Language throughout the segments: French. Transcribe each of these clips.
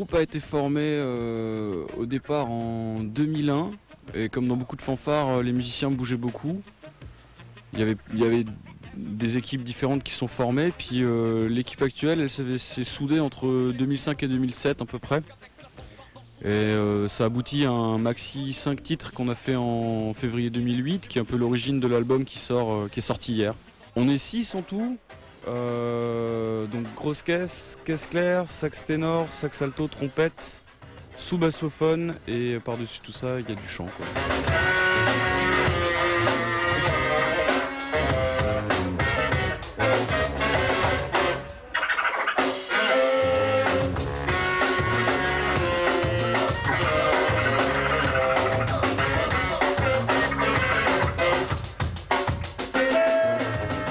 groupe a été formé au départ en 2001 et comme dans beaucoup de fanfares, les musiciens bougeaient beaucoup. Il y avait des équipes différentes qui sont formées, puis l'équipe actuelle elle s'est soudée entre 2005 et 2007 à peu près. Et ça aboutit à un maxi 5 titres qu'on a fait en février 2008, qui est un peu l'origine de l'album qui est sorti hier. On est 6 en tout, donc grosse caisse, caisse claire, sax ténor, sax alto, trompette, sous-bassophone, et par-dessus tout ça, il y a du chant, quoi.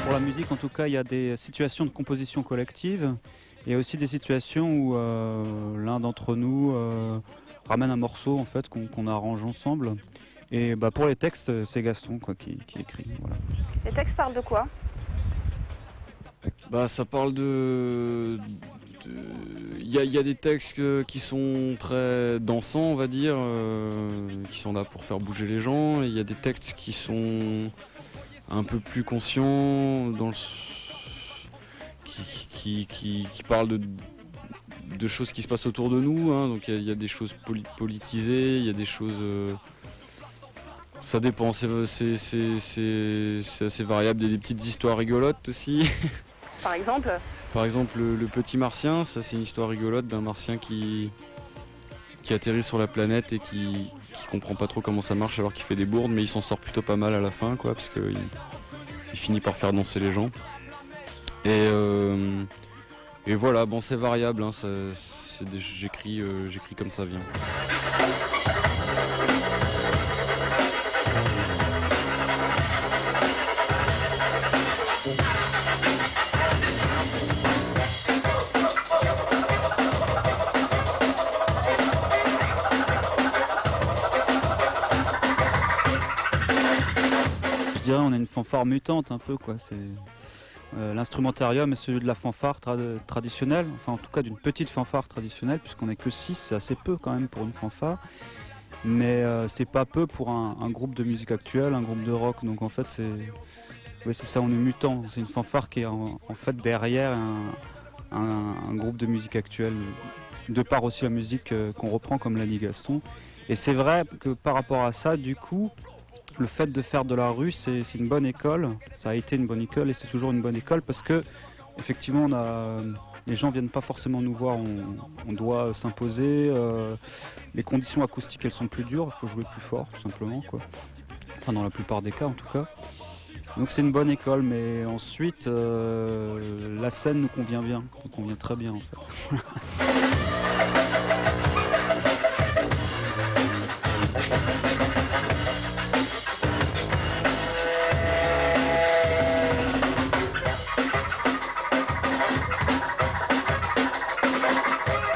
Pour la musique, en tout cas, il y a des situations de composition collective et aussi des situations où l'un d'entre nous ramène un morceau en fait qu'on arrange ensemble. Et bah, pour les textes, c'est Gaston quoi, qui écrit. Voilà. Les textes parlent de quoi? Bah, ça parle il y a des textes qui sont très dansants, on va dire, qui sont là pour faire bouger les gens. Et il y a des textes qui sont un peu plus conscients, qui parlent de choses qui se passent autour de nous. Hein. Donc il y a des choses politisées, il y a des choses... ça dépend, c'est assez variable. Il y a des petites histoires rigolotes aussi. Par exemple? Par exemple, le petit martien, ça c'est une histoire rigolote d'un martien qui atterrit sur la planète et qui comprend pas trop comment ça marche alors qu'il fait des bourdes, mais il s'en sort plutôt pas mal à la fin, quoi, parce qu'il finit par faire danser les gens. Et voilà, bon, c'est variable, hein, j'écris comme ça vient. Je dirais on a une fanfare mutante un peu quoi. C'est l'instrumentarium est celui de la fanfare traditionnelle, enfin en tout cas d'une petite fanfare traditionnelle puisqu'on n'est que 6, c'est assez peu quand même pour une fanfare. Mais c'est pas peu pour un groupe de musique actuelle, un groupe de rock. Donc en fait c'est ça, on est mutant. C'est une fanfare qui est en fait derrière un groupe de musique actuelle, de par aussi la musique qu'on reprend comme l'a dit Gaston. Et c'est vrai que par rapport à ça, du coup, le fait de faire de la rue, c'est une bonne école. Ça a été une bonne école et c'est toujours une bonne école parce que effectivement, les gens viennent pas forcément nous voir. On doit s'imposer. Les conditions acoustiques, elles sont plus dures. Il faut jouer plus fort, tout simplement, quoi. Enfin, dans la plupart des cas, en tout cas. Donc c'est une bonne école, mais ensuite, la scène nous convient bien. Nous convient très bien, en fait.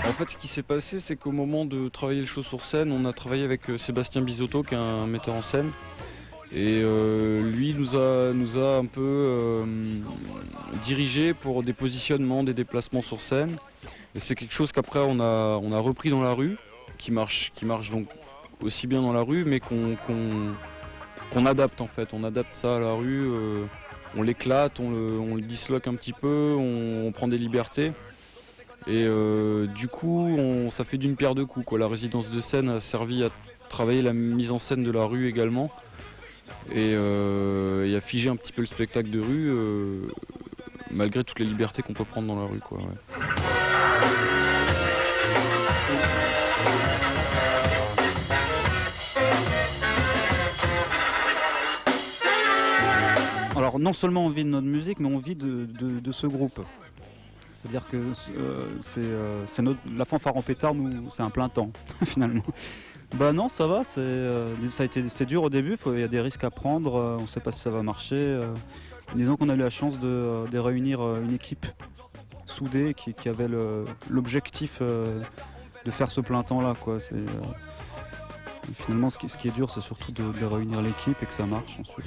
En fait, ce qui s'est passé, c'est qu'au moment de travailler le show sur scène, on a travaillé avec Sébastien Bisotto, qui est un metteur en scène. Et lui nous a un peu dirigé pour des positionnements, des déplacements sur scène. Et c'est quelque chose qu'après on a repris dans la rue, qui marche donc aussi bien dans la rue, mais qu'on adapte en fait. On adapte ça à la rue, on l'éclate, on le disloque un petit peu, on prend des libertés. Et du coup, ça fait d'une pierre deux coups, quoi. La résidence de scène a servi à travailler la mise en scène de la rue également. Et à figer un petit peu le spectacle de rue, malgré toutes les libertés qu'on peut prendre dans la rue, quoi, ouais. Alors non seulement on vit de notre musique, mais on vit de ce groupe. C'est-à-dire que la fanfare en pétard, nous, c'est un plein temps, finalement. Bah non, ça va, c'est dur au début, il y a des risques à prendre, on ne sait pas si ça va marcher. Disons qu'on a eu la chance de réunir une équipe soudée qui avait l'objectif de faire ce plein temps-là, quoi. Finalement, ce qui est dur, c'est surtout de réunir l'équipe et que ça marche ensuite.